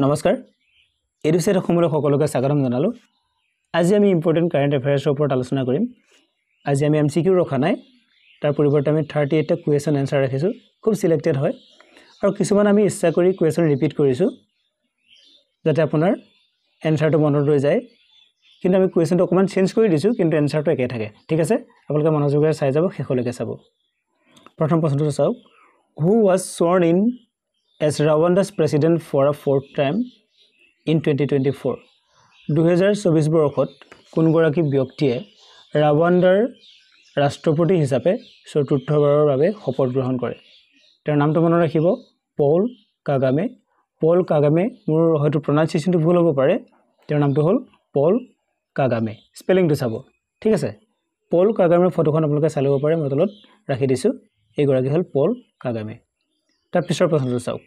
নমস্কাৰ এডুসেট অসমৰ সকলোকে স্বাগতম জনালো আজি আমি ইম্পৰ্টেন্ট কাৰেন্ট এফেয়াৰ্ছৰ ওপৰত আলোচনা কৰিম আজি আমি এমসিকিউ ৰখা নাই তাৰ পৰিৱৰ্তে আমি 38 টা কোৱেশ্চন আনসাৰ ৰাখিছো খুব সিলেক্টেড হয় আৰু কিছুমান আমি ইচ্ছা কৰি কোৱেশ্চন ৰিপিট কৰিছো যাতে আপোনাৰ এনসাৰটো মনত ৰৈ যায় কিন্তু আমি কোৱেশ্চনটো অকমান চেঞ্জ কৰি দিছো কিন্তু এনসাৰটো একে থাকে ঠিক আছে আপোনালোকে মনোযোগেৰে চাই যাব শেষলৈকে চাব প্ৰথম প্ৰশ্নটো চাওক who was sworn in as Rwanda's president for a fourth term in 2024 2024 বৰ্ষত কোন গৰাকী ব্যক্তিয়ে ৰাৱাণ্ডাৰ ৰাষ্ট্ৰপতি হিচাপে চতুৰ্থবাৰৰ বাবে শপত গ্ৰহণ কৰে তেওঁৰ নামটো মনত ৰাখিব পল কাগামে মোৰ হয়তো প্ৰনাউন্সিয়েচনটো ভুল হ'ব পাৰে তেওঁৰ নামটো হ'ল পল কাগামে স্পেলিংটো চাব ঠিক আছে পল কাগামেৰ ফটোখন আপোনালোকে চাই ল'ব পাৰে মই তলত ৰাখি দিছো এই গৰাকী হ'ল পল কাগামে তাৰ পিছৰ প্ৰশ্নটো চাওক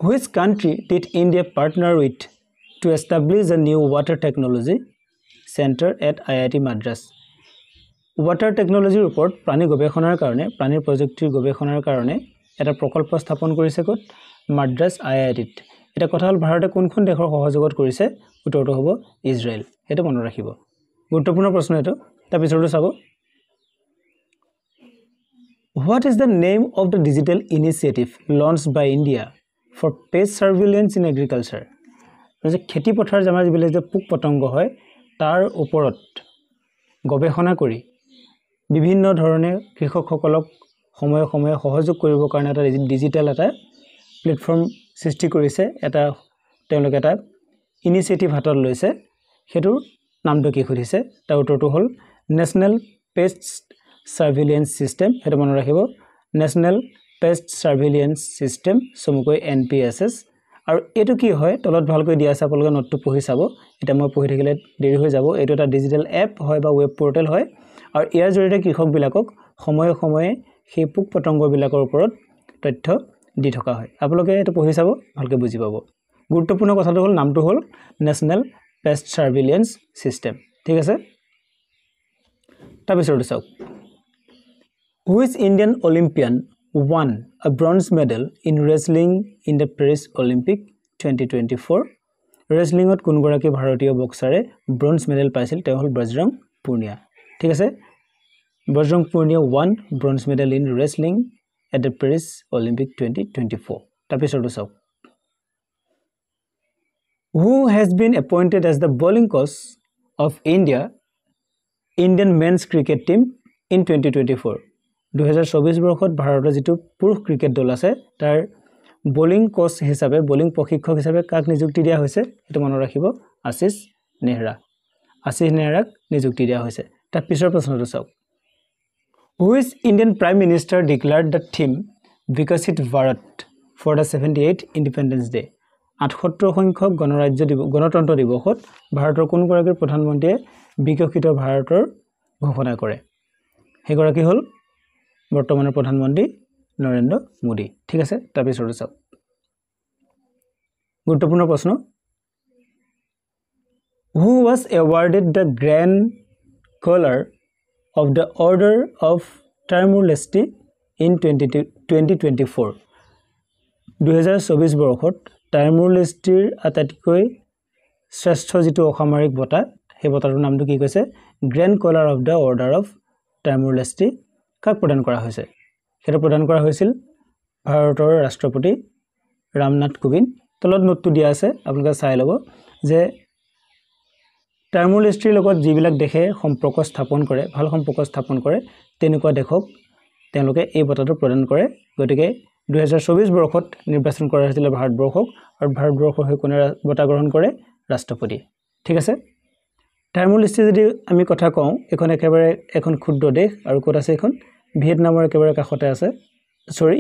Which country did India partner with to establish a new water technology center at IIT Madras? Water technology report প্ৰাণী গৱেষণাৰ কাৰণে প্ৰাণীৰ প্ৰযুক্তিৰ গৱেষণাৰ কাৰণে এটা প্ৰকল্প স্থাপন কৰিছে কত মাদ্ৰাজ IIT-ত এটা কথা হ'ল ভাৰতে কোনখন দেশৰ সহযোগত কৰিছে উত্তৰটো হ'ব ইজৰাইল এটা মনত ৰাখিব গুৰুত্বপূৰ্ণ প্ৰশ্ন এটো তাৰ পিছৰটো চাব What is the name of the digital initiative launched by India for pest surveillance in agriculture? যে খেতি পথাৰ জামাৰ যিবিলাক যে পোক পতংগ হয় তাৰ ওপৰত গৱেষণা কৰি বিভিন্ন ধৰণে কৃষকসকলক সময়ে সময়ে সহযোগ কৰিবৰ কাৰণে এটা ডিজিটেল এটা প্লেটফৰ্ম সৃষ্টি কৰিছে এটা তেওঁলোক এটা ইনিচিয়েটিভ হাতত লৈছে হেতুৰ নামটো কি খুদিছে তাৰ উত্তৰটো হ'ল নেশনাল পেষ্ট সাৰ্ভেইলেন্স সিস্টেম এটা মনত ৰাখিব নেশনাল পেষ্ট সাৰ্ভেইলেন্স সিস্টেম সমকৈ NPSS আৰু এটো কি হয় তলত ভালকৈ দিয়া আছে আপোনালোকে নোটটো পঢ়ি চাব এটা মই পঢ়ি থাকিলে দেৰি হৈ যাব এটো এটা ডিজিটেল এপ হয় বা ওয়েব পোৰ্টেল হয় আৰু ইয়াৰ জৰিয়তে কৃষক বিলাকক সময়ে সময়ে সেই পোক পতংগ বিলাকৰ ওপৰত তথ্য দি থকা হয় আপোনালোকে এটো পঢ়ি চাব ভালকৈ বুজি পাব গুৰুত্বপূৰ্ণ কথাটো হ'ল নামটো হ'ল নেশনাল পেষ্ট সাৰ্ভেইলেন্স সিস্টেম ঠিক আছে তাৰ পিছৰটো চাওক Which Indian Olympian won a bronze medal in wrestling in the Paris Olympic 2024? Wrestlingত কোন গৰাকী ভাৰতীয় বক্সাৰে ব্ৰঞ্জ মেডেল পাইছিল তেওঁ হ'ল বজৰং পুনিয়া ঠিক আছে Bajrang Punia won bronze medal in wrestling at the Paris Olympic 2024 তাৰপিছৰটো চাওক Who has been appointed as the bowling coach of Indian men's cricket team in 2024 2024 বৰ্ষত ভাৰতৰ যেটো পুৰুষ ক্ৰিকেট দল আছে তাৰ বোলিং কোচ হিচাপে বোলিং প্ৰশিক্ষক হিচাপে কাক নিযুক্তি দিয়া হৈছে এটো মনত ৰাখিব আশিষ নেহৰাক নিযুক্তি দিয়া হৈছে তাৰ পিছৰ প্ৰশ্নটো চাওক Which Indian Prime Minister declared the theme Vikasit Bharat for the 78th Independence Day 78 সংখ্যক গণতন্ত্ৰ দিৱসত ভাৰতৰ কোন গৰাকী প্ৰধানমন্ত্ৰীয়ে বিকশিত ভাৰতৰ ঘোষণা কৰে হেগৰাকী হ'ল বৰ্তমানৰ প্ৰধানমন্ত্ৰী নৰেন্দ্ৰ মোদী ঠিক আছে তাৰ পিছৰটো চাওক গুৰুত্বপূৰ্ণ প্ৰশ্ন Who was awarded the Grand Collar of the Order of Timor Leste in 2024 2024 বৰ্ষত টাইমুৰ লেষ্টিৰ আটাইতকৈ শ্ৰেষ্ঠ যেটো অসামৰিক বঁটা সেই বঁটাটোৰ নামটো কি কৈছে grand collar of the order of Timor Leste কাক প্ৰদান কৰা হৈছে হেটো প্ৰদান কৰা হৈছিল ভাৰতৰ ৰাষ্ট্ৰপতি ৰামনাথ কোবিন্দ তলত নোটটো দিয়া আছে আপোনালোকে চাই ল'ব যে টাইমুৰ লেষ্টিৰ লগত যিবিলাক দেশে সম্পৰ্ক স্থাপন কৰে ভাল সম্পৰ্ক স্থাপন কৰে তেনেকুৱা দেশক তেওঁলোকে এই বঁটাটো প্ৰদান কৰে গতিকে 2024 বৰ্ষত নিৰ্বাচন কৰা হৈছিল ভাৰতবৰ্ষক আৰু ভাৰতবৰ্ষৰ হৈ কোনে বঁটা গ্ৰহণ কৰে ৰাষ্ট্ৰপতি ঠিক আছে টাইমুৰ লেষ্টি যদি আমি কথা কওঁ এখন একেবাৰে এখন ক্ষুদ্ৰ দেশ আৰু ক'ত আছে এখন ভিয়েটনামৰ একেবাৰে কাষতে আছে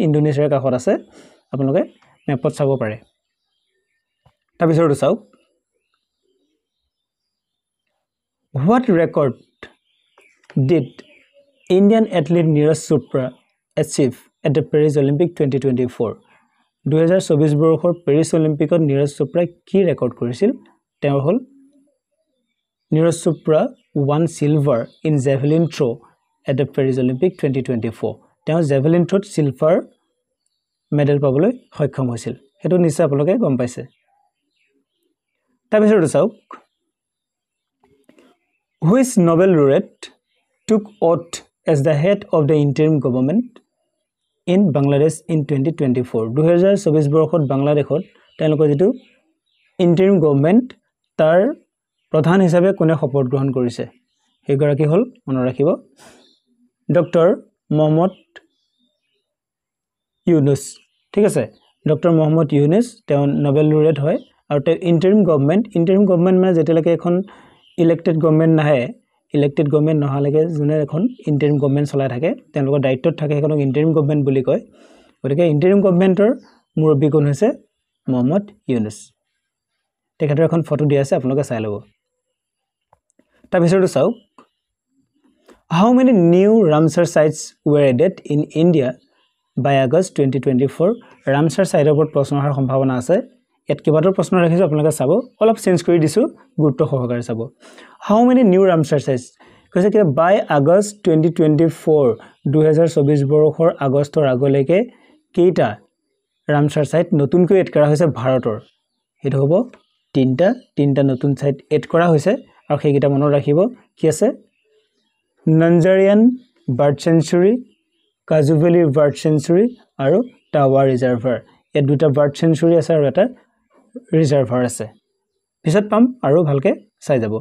ইণ্ডোনেছিয়াৰ কাষত আছে আপোনালোকে মেপত চাব পাৰে তাৰ পিছৰটো চাওক What record did Indian athlete Neeraj Chopra achieve at the Paris Olympic 2024 2024 বৰ্ষৰ পেৰিছ অলিম্পিকত নীৰজ চোপ্ৰাই কি ৰেকৰ্ড কৰিছিল তেওঁৰ হ'ল Neeraj Chopra won silver in javelin throw at the Paris Olympic 2024 তেওঁ javelin throw silver medal পাবলৈ সক্ষম হৈছিল হেতু নিশ্চয় আপোনালোকে গম পাইছে তাৰপিছত চাওক which Nobel laureate took oath as the head of the interim government in Bangladesh in 2024 2024 বৰ্ষত বাংলাদেশত তেওঁলোকৰ যেটো interim government তাৰ প্ৰধান হিচাপে কোনে শপত গ্ৰহণ কৰিছে হেগৰাকী হল মনত ৰাখিব ডক্টৰ মোহাম্মদ ইউনুস ঠিক আছে ডক্টৰ মোহাম্মদ ইউনুস তেওঁ নোবেল লৰেট হয় আৰু তেওঁ interim government মানে যেতিয়ালৈকে এখন ইলেক্টেড গভৰ্নমেন্ট নাহে ইলেক্টেড গভৰ্নমেন্ট নহালৈকে জুনে এখন interim government চলাই থাকে তেওঁলোকৰ দায়িত্বত থাকে সেইখনক interim government বুলি কয় গতিকে interim governmentৰ মুৰব্বী কোন হৈছে মোহাম্মদ ইউনুস তেখেতৰ এখন ফটো দিয়া আছে আপোনালোকে চাই ল'ব তাৰপিছতো চাওক how many new Ramsar sites were added in India by August 2024 Ramsar site ওপৰত প্ৰশ্ন অহাৰ সম্ভাৱনা আছে এত কিবাতৰ প্ৰশ্ন ৰাখিছো আপোনালোকে চাব অলপ চেঞ্জ কৰি দিছো গুৰুত্ব সহকাৰে চাব how many new Ramsar sites কৈছে কি by August 2024 2024 বৰ্ষৰ আগষ্টৰ আগলৈকে কেইটা Ramsar site নতুনকৈ এড কৰা হৈছে ভাৰতৰ হেতু হ'ব তিনটা নতুন সাইট এড কৰা হৈছে আৰু সেইকেইটা মনত ৰাখিব কি আছে Nanjarian Bird Sanctuary Kajuveli Bird Sanctuary আৰু Tawa Reservoir এই দুটা বাৰ্ড সেঞ্চুৰী আছে আৰু এটা ৰিজাৰ্ভাৰ আছে পিছত পাম আৰু ভালকে চাই যাব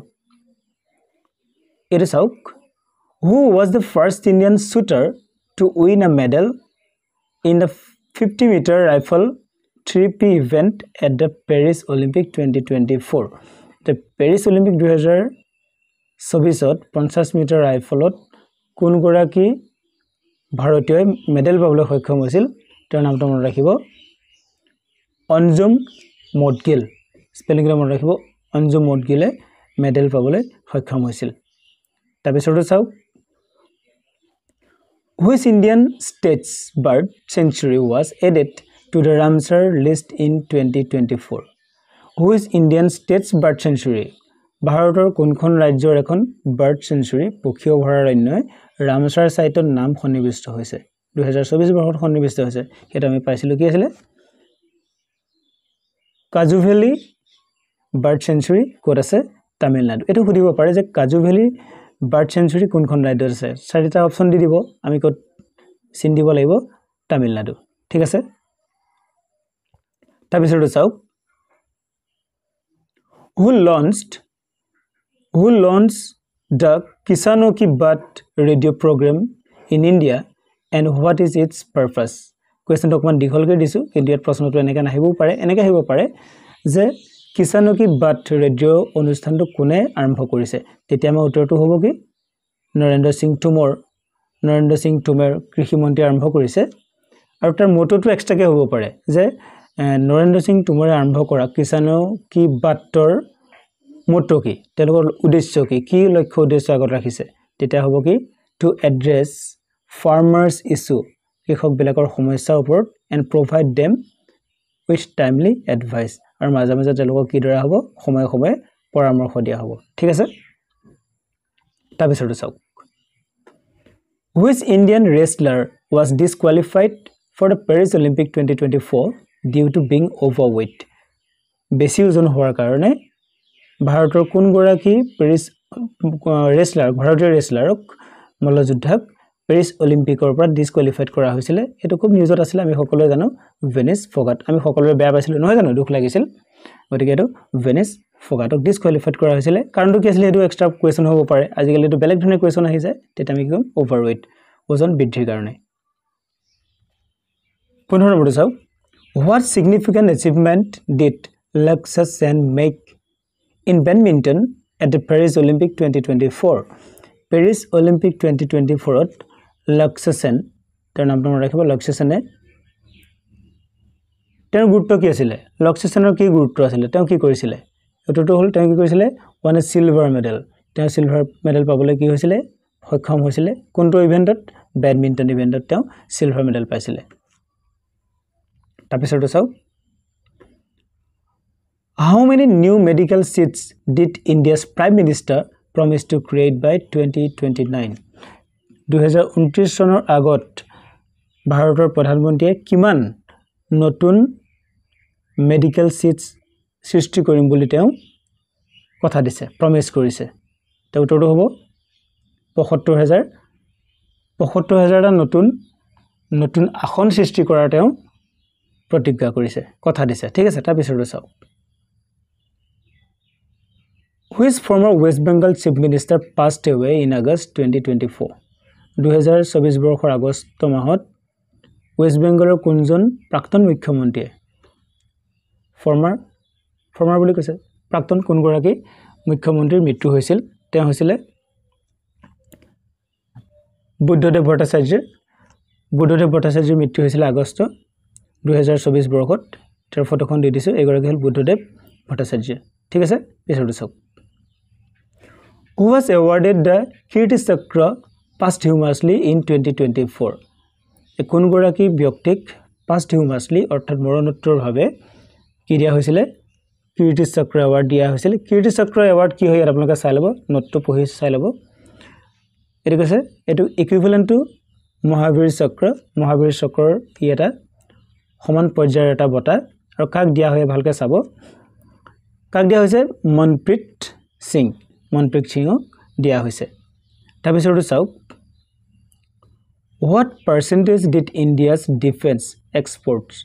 এটো চাওক who was the first Indian shooter to win a medal in the 50-meter rifle 3P event at the Paris Olympic 2024 the Paris Olympic 2024 50 metre ৰাইফলত কোন গৰাকী ভাৰতীয় মেডেল পাবলৈ সক্ষম হৈছিল তেওঁৰ নামটো মনত ৰাখিব অঞ্জুম মোডগিল স্পেলিংটো মনত ৰাখিব অঞ্জুম মোডগিলে মেডেল পাবলৈ সক্ষম হৈছিল তাৰপিছত চাও which Indian state's bird sanctuary was added to the Ramsar list in 2024 which Indian state's bird sanctuary ভাৰতৰ কোনখন ৰাজ্যৰ এখন বাৰ্ড সেঞ্চুৰী পক্ষী অভয়াৰণ্যই ৰামসাৰ সাইটৰ নাম সন্নিবিষ্ট হৈছে 2024 বৰ্ষত সন্নিবিষ্ট হৈছে এটা আমি পাইছিলো কি আছিল কাজুভেলি বাৰ্ড সেঞ্চুৰী ক'ত আছে তামিলনাডু এটো সুধিব পাৰে যে কাজুভেলি বাৰ্ড সেঞ্চুৰী কোনখন ৰাজ্যত আছে চাৰিটা অপচন দি দিব আমি ক'ত চিন দিব লাগিব তামিলনাডু ঠিক আছে তাৰপিছত চাওক who launched the Kisano Ki Baat radio program in India and what is its purpose question dokman dikholke disu কিন্তু ইয়াত প্ৰশ্নটো এনেকা নাহিবও পাৰে যে Kisano Ki Baat radio অনুষ্ঠানটো কোনে আৰম্ভ কৰিছে তেতিয়া আমাৰ উত্তৰটো হ'ব কি নৰেন্দ্ৰ সিং টোমৰ কৃষি মন্ত্ৰী আৰম্ভ কৰিছে আৰু তাৰ মোটোটো এক্সট্ৰাকে হ'ব পাৰে যে নৰেন্দ্ৰ সিং টোমৰে আৰম্ভ কৰা Kisano Ki Baat-ৰ মোটো কি তেওঁলোকৰ উদ্দেশ্য কি লক্ষ্য উদ্দেশ্য আগত ৰাখিছে তেতিয়া হ'ব কি টু এড্ৰেছ ফাৰ্মাৰ্স ইস্যু কৃষক বিলাকৰ সমস্যাৰ ওপৰত and provide them with timely advice আৰু মাজে মাজে তেওঁলোকক কি দৰা হ'ব সময়ে পৰামৰ্শ দিয়া হ'ব ঠিক আছে তাৰপিছত চাওক which Indian wrestler was disqualified for the Paris Olympic 2024 due to being overweight বেছি ওজন হোৱাৰ কাৰণে ভাৰতৰ কোন গৰাকী পেৰিছ ভাৰতীয় ৰেসলাৰক মল্লযুদ্ধক পেৰিছ অলিম্পিকৰ পৰা ডিসকোয়ালিফাইড কৰা হৈছিল এটো খুব নিউজত আছিল আমি সকলোৱে জানো ভেনিস ফগাট আমি সকলোৱে বেয়া পাইছিল নহয় জানো দুখ লাগিছিল গতিকে এটো ভেনিস ফগাটক ডিসকোয়ালিফাইড কৰা হৈছিল কাৰণটো কি আছিল এটো এক্সট্ৰা কোৱেশ্চন হ'ব পাৰে আজিকালি এটো বেলেগ ধৰণৰ কোৱেশ্চন আহি যায় তেতিয়া আমি কম ওভাৰৱেট ওজন বৃদ্ধিৰ কাৰণে 15 নম্বৰ চাও what significant achievement did Lakshya Sen make in badminton at the Paris Olympic 2024 Paris Olympic 2024 to Lakshya Sen তাৰ নামটো মনত ৰাখিব Lakshya Sen তেওঁৰ গুৰুত্ব কি আছিল Lakshya Senৰ কি গুৰুত্ব আছিল তেওঁ কি কৰিছিল এটোটো হল তেওঁ কি কৰিছিল ওয়ান সিলভাৰ মেডেল তেওঁ সিলভাৰ মেডেল পাবলৈ কি হৈছিল সক্ষম হৈছিল কোনটো ইভেন্টত ব্যাডমিন্টন ইভেন্টত তেওঁ সিলভাৰ মেডেল পাইছিল তাৰপিছত চাও How many new medical seats did India's Prime Minister promise to create by 2029? 2029 চনৰ আগত ভাৰতৰ প্ৰধানমন্ত্ৰীয়ে কিমান নতুন মেডিকেল সিটস সৃষ্টি কৰিম বুলি তেওঁ কথা দিছে প্ৰমিস কৰিছে তে উত্তৰটো হ'ব ৭৫,০০০ নতুন আসন সৃষ্টি কৰাৰ তেওঁ প্ৰতিজ্ঞা কৰিছে কথা দিছে ঠিক আছে তাৰ পিছৰটো চাওক Which former West Bengal Chief Minister passed away in August 2024 2024 বৰ্ষৰ আগষ্ট মাহত West Bengaলৰ কোনজন প্ৰাক্তন মুখ্যমন্ত্ৰী former বুলি কৈছে প্ৰাক্তন কোন গৰাকী মুখ্যমন্ত্ৰীৰ মৃত্যু হৈছিল তেওঁ হৈছিল বুদ্ধদেৱ ভট্টাচাৰ্যৰ মৃত্যু হৈছিল আগষ্ট 2024 বৰ্ষত তেওঁৰ ফটোখন দি দিছো এগৰাকী হল বুদ্ধদেৱ ভট্টাচাৰ্য ঠিক আছে পিছৰটো চাওক Who was awarded the Kirti Chakra posthumously in 2024 কোন গৰাকী ব্যক্তিক posthumously অৰ্থাৎ মৰণোত্তৰভাৱে কি দিয়া হৈছিল Kirti Chakra award দিয়া হৈছিল Kirti Chakra award কি হয় আপোনালোকে চাই লব নোটটো পঢ়ি চাই লব এটো কৈছে এটো ইকুইভ্যালেন্ট টু মহাবীৰ চক্ৰৰ কি এটা সমান পৰ্যায়ৰ এটা বঁটা আৰু কাক দিয়া হয় ভালকে চাব কাক দিয়া হৈছে মনপ্ৰীত সিংক দিয়া হৈছে তাৰ পিছৰটো চাওক What percentage did India's defense exports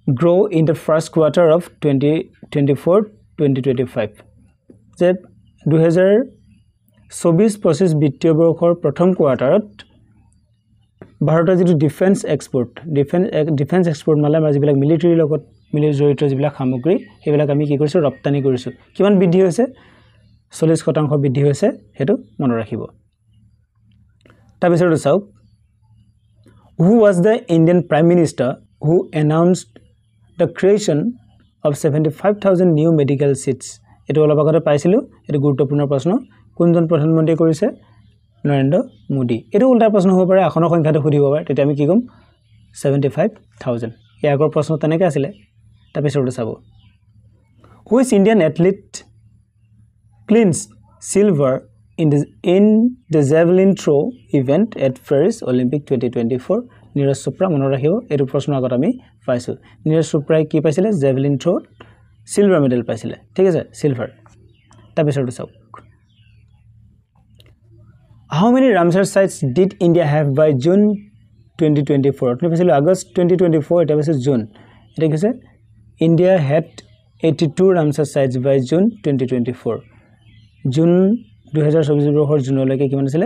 grow in the first quarter of 2024-2025 যে 2024-25 বিত্তীয় বৰ্ষৰ প্ৰথম কোৱাৰ্টাৰত ভাৰতৰ যিটো ডিফেন্স এক্সপোৰ্ট মানে আমাৰ যিবিলাক মিলিটাৰী লগত জড়িত যিবিলাক সামগ্ৰী সেইবিলাক আমি কি কৰিছো ৰপ্তানি কৰিছো কিমান বৃদ্ধি হৈছে 40% বৃদ্ধি হৈছে হেতু মনত ৰাখিব তাৰ পিছৰটো চাওক Who was the Indian Prime Minister who announced the creation of 75,000 new medical seats এটো অলপ আগতে পাইছিলো এটো গুৰুত্বপূৰ্ণ প্ৰশ্ন কোনজন প্ৰধানমন্ত্ৰী কৰিছে নৰেন্দ্ৰ মোদী এটো উল্টা প্ৰশ্ন হ'ব পাৰে আসনৰ সংখ্যাটো সুধিব পাৰে তেতিয়া আমি কি কম 75,000 এই আগৰ প্ৰশ্ন তেনেকৈ আছিল তাৰ পিছৰটো চাব Which Indian athlete clinched silver in the javelin throw event at Paris Olympic 2024 Neeraj Chopra মনত ৰাখিব এই প্ৰশ্ন আগত আমি পাইছো নীৰজ চোপ্ৰাই কি পাইছিলে javelin throw silver medal পাইছিলে ঠিক আছে silver তাৰ পিছৰটো চাওক How many Ramsar sites did India have by June 2024 আপুনি পাইছিল আগষ্ট 2024 এটা পাইছে জুন এটা কৈছে India had 82 Ramsar sites by June 2024 June 2024 বৰ্ষৰ জুনলৈকে কিমান আছিল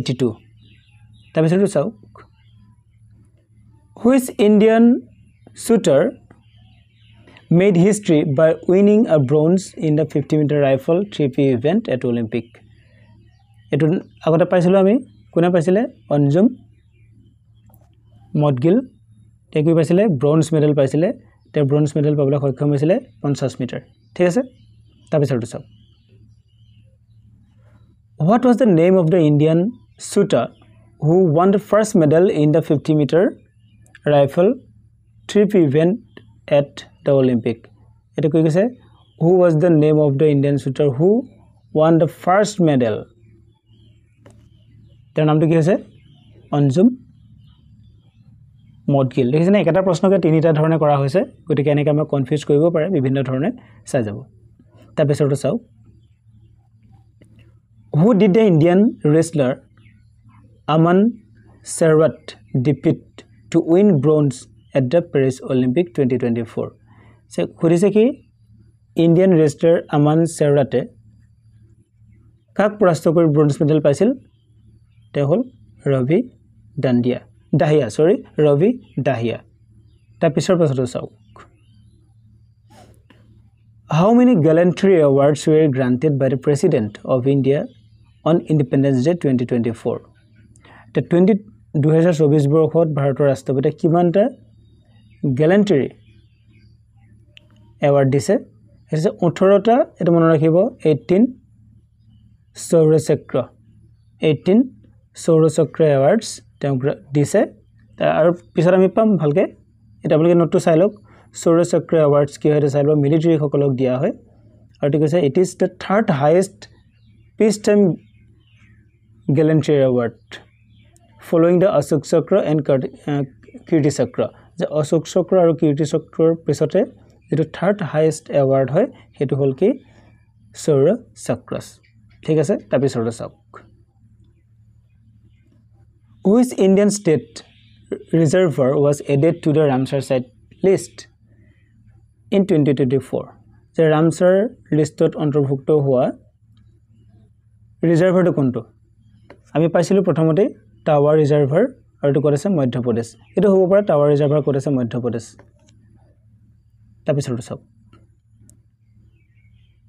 82 তাৰপিছতো চাওক Which Indian shooter made history by winning a bronze in the 50-meter rifle 3P event at Olympic এটো আগতে পাইছিল আমি কোনে পাইছিলে অঞ্জুম মডগিল তেকি পাইছিলে ব্রোঞ্জ মেডেল পাইছিলে তে ব্রোঞ্জ মেডেল পাবলৈ সক্ষম হৈছিলে 50 মিটাৰ ঠিক আছে তাৰপিছৰটো চাওক What was the name of the Indian shooter who won the first medal in the 50-meter rifle 3P event at the Olympic? It is who was the name of the Indian shooter who won the first medal? Their name is Anjum Modgil. This is a question that you need to answer. You can confuse it. Who did the Indian wrestler Aman Servat defeat to win bronze at the Paris Olympic 2024? So, who is the Indian wrestler Aman Servat? Kak prastokor bronze medal paisil? Te hol Ravi Dahia. Ta pisor pasoto sauk. How many gallantry awards were granted by the President of India on Independence Day 2024? The 2024 বৰ্ষত ভাৰতৰ ৰাষ্ট্ৰপতি কিমানটা gallantry award দিছে এটা 18টা এটা মনত ৰাখিব 18 সৌৰচক্ৰ awards তেওঁ দিছে আৰু পিছত আমি পাম ভালকে এটা আপোনালোকে নোটটো চাই লওক সৌৰচক্ৰ awards কি হয় চাই লওক মিলিটাৰী সকলক দিয়া হয় আৰু ঠিক আছে it is the third highest peacetime gallantry award following the Ashok Chakra and Kirti Chakra যে অশোক চক্ৰ আৰু কীৰ্তি চক্ৰৰ পিছতে যেটো থাৰ্ড হাইয়েষ্ট এৱাৰ্ড হয় হেতু হল কি শৌৰ্য চক্ৰ ঠিক আছে তাৰপিছৰ চাওক Which Indian state reservoir was added to the Ramsar site list in 2024 যে Ramsar লিষ্টত অন্তৰ্ভুক্ত হোৱা ৰিজাৰ্ভাৰটো কোনটো আমি পাইছিলো প্ৰথমতে টাৱাৰ ৰিজাৰ্ভাৰ আৰু এটো ক'ত আছে মধ্য প্ৰদেশ এটো হ'ব পাৰে টাৱাৰ ৰিজাৰ্ভাৰ ক'ত আছে মধ্য প্ৰদেশ তাৰপিছৰ চাওক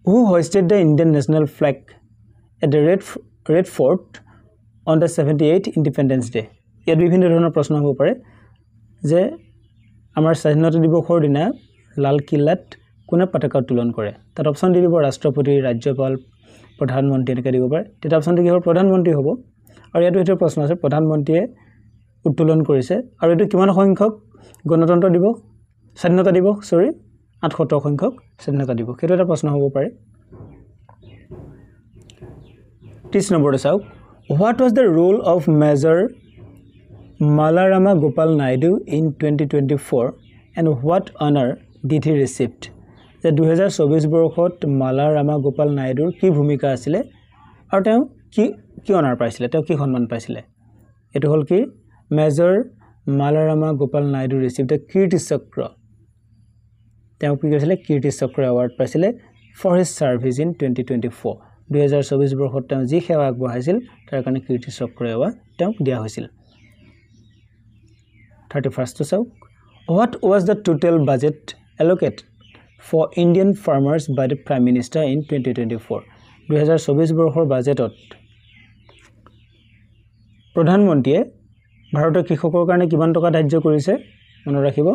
Who hoisted the Indian national flag at the Red Fort on the 78th Independence Day ইয়াত বিভিন্ন ধৰণৰ প্ৰশ্ন হ'ব পাৰে যে আমাৰ স্বাধীনতা দিৱসৰ দিনা লাল কিল্লাত কোনে পতাকা উত্তোলন কৰে তাত অপচন দি দিব ৰাষ্ট্ৰপতি ৰাজ্যপাল প্ৰধানমন্ত্ৰী এনেকৈ দিব পাৰে তেতিয়া অপচনটো কি হ'ব প্ৰধানমন্ত্ৰী হ'ব আৰু ইয়াতো এটা প্ৰশ্ন আছে প্ৰধানমন্ত্ৰীয়ে উত্তোলন কৰিছে আৰু এটো কিমান সংখ্যক গণতন্ত্ৰ দিৱস স্বাধীনতা দিৱস সৰি 78 সংখ্যক স্বাধীনতা দিৱস সেইটো এটা প্ৰশ্ন হ'ব পাৰে 30 নম্বৰটো চাওক What was the role of Major Malarama Gopal Naidu in 2024 and what honor did he receive? যে 2024 বৰ্ষত Malarama Gopal Naidur কি ভূমিকা আছিল আৰু তেওঁ কি অনাৰ পাইছিল তেওঁ কি সন্মান পাইছিল এটো হল কি Major Malarama Gopal Naidu received the Kirti Chakra তেওঁ কি কৰিছিল Kirti Chakra award পাইছিল for his service in 2024 2024 বৰ্ষত তেওঁ যি সেৱা আগবঢ়াইছিল তাৰ কাৰণে Kirti Chakra award তেওঁক দিয়া হৈছিল 31st to চাওক What was the total budget allocated for Indian farmers by the Prime Minister in 2024 2024 বৰ্ষৰ বাজেটত প্ৰধানমন্ত্ৰীয়ে ভাৰতৰ কৃষকৰ কাৰণে কিমান টকা ধাৰ্য কৰিছে মনত ৰাখিব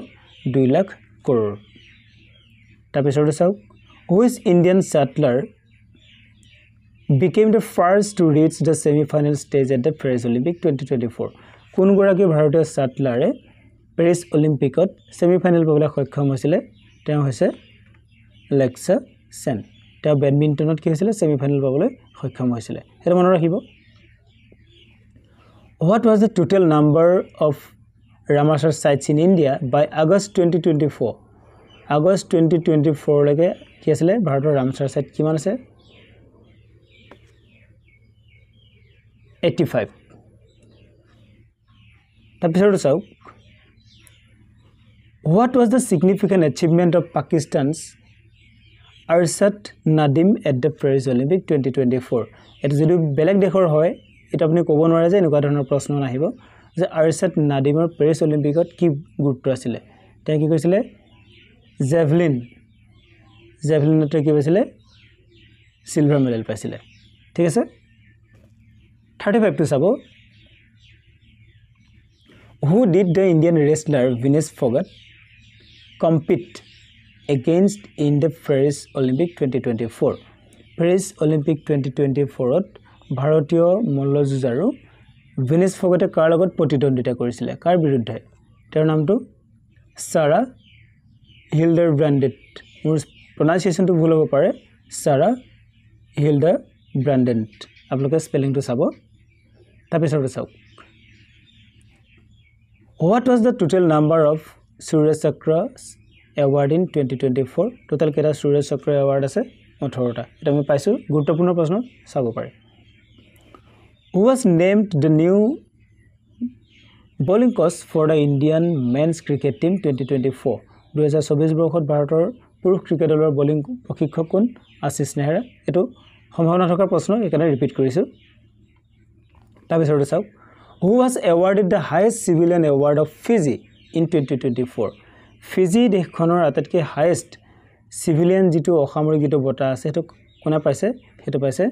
2 লাখ কৰোৰ তাৰপিছতে চাওক Which Indian settler became the first to reach the semi-final stage at the Paris Olympic 2024 কোন গৰাকী ভাৰতীয় সাটলাৰে পেৰিছ অলিম্পিকত সেমিফাইনাল পাবলৈ সক্ষম হৈছিল তেওঁ হৈছে লেক্সা সেন তেওঁ বেডমিন্টনত কি হৈছিল সেমিফাইনাল পাবলৈ সক্ষম হৈছিল এটা মনত ৰাখিব What was the total number of Ramsar sites in India by August 2024 August 2024 লৈকে কি আছিল ভাৰতৰ ৰামসাৰ সাইট কিমান আছে 85 তাৰপিছৰ চাওক What was the significant achievement of Pakistan's Arshad Nadim at the Paris Olympic 2024 এটো যদি বেলেগ দেশৰ হয় এটা আপুনি ক'ব নোৱাৰে যে এনেকুৱা ধৰণৰ প্ৰশ্ন নাহিব যে Arshad Nadimৰ পেৰিছ অলিম্পিকত কি গুৰুত্ব আছিল তেওঁ কি কৈছিল জেভলিনতে কি হৈছিল সিলভাৰ মেডেল পাইছিল ঠিক আছে 35 to চাব Who did the Indian wrestler Vinesh Phogat compete against in the Paris Olympic 2024 Paris Olympic 2024 ত ভাৰতীয় মল্লযুঁজাৰু Vinesh Phogat কাৰ লগত প্ৰতিদ্বন্দ্বিতা কৰিছিল কাৰ বিৰুদ্ধে তেওঁৰ নামটো সাৰা হিল্ডাৰব্ৰাণ্ডেট মোৰ প্ৰনাউন্সিয়েচনটো ভুল হ'ব পাৰে সাৰা হিল্ডাৰব্ৰাণ্ডেট আপোনালোকে স্পেলিংটো চাব তাৰপিছৰ চাওক What was the total number of Surya Chakra award in 2024 total কেটা Surya Chakra award আছে 18টা এটা আমি পাইছো গুৰুত্বপূৰ্ণ প্ৰশ্ন চাব পাৰে Who was named the new bowling coach for the Indian men's cricket team 2024 2024 বৰ্ষত ভাৰতৰ পুৰুষ ক্ৰিকেট দলৰ বলিং প্ৰশিক্ষক কোন আশিষ নেহৰা এটো সম্ভাৱনা থকা প্ৰশ্ন এখানে ৰিপিট কৰিছো তাৰপিছৰ চাওক Who was awarded the highest civilian award of Fiji in 2024 Fiji দেশখনৰ আটাইতকৈ হাইয়েষ্ট সিভিলিয়ান যেটো অসামৰিক যেটো বঁটা আছে হেতু কোনা পাইছে হেতু পাইছে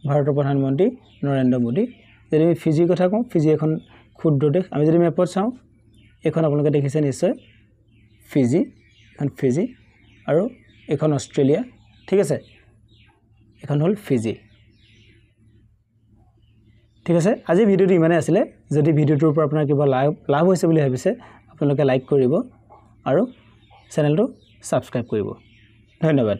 ভাৰতৰ প্ৰধানমন্ত্ৰী নৰেন্দ্ৰ মোদী যদি আমি ফিজি কথা কওঁ ফিজি এখন ক্ষুদ্ৰ দেশ আমি যদি মেপত চাওঁ এখন আপোনালোকে দেখিছে নিশ্চয় ফিজি এখন ফিজি আৰু এখন অষ্ট্ৰেলিয়া ঠিক আছে এখন হল ফিজি ঠিক আছে আজি ভিডিওটো ইমানে আছিল যদি ভিডিওটোৰ পৰা আপোনাৰ কিবা লাভ হৈছে বুলি ভাবিছে আপোনালোকে লাইক কৰিব আৰু চেনেলটো সাবস্ক্ৰাইব কৰিব ধন্যবাদ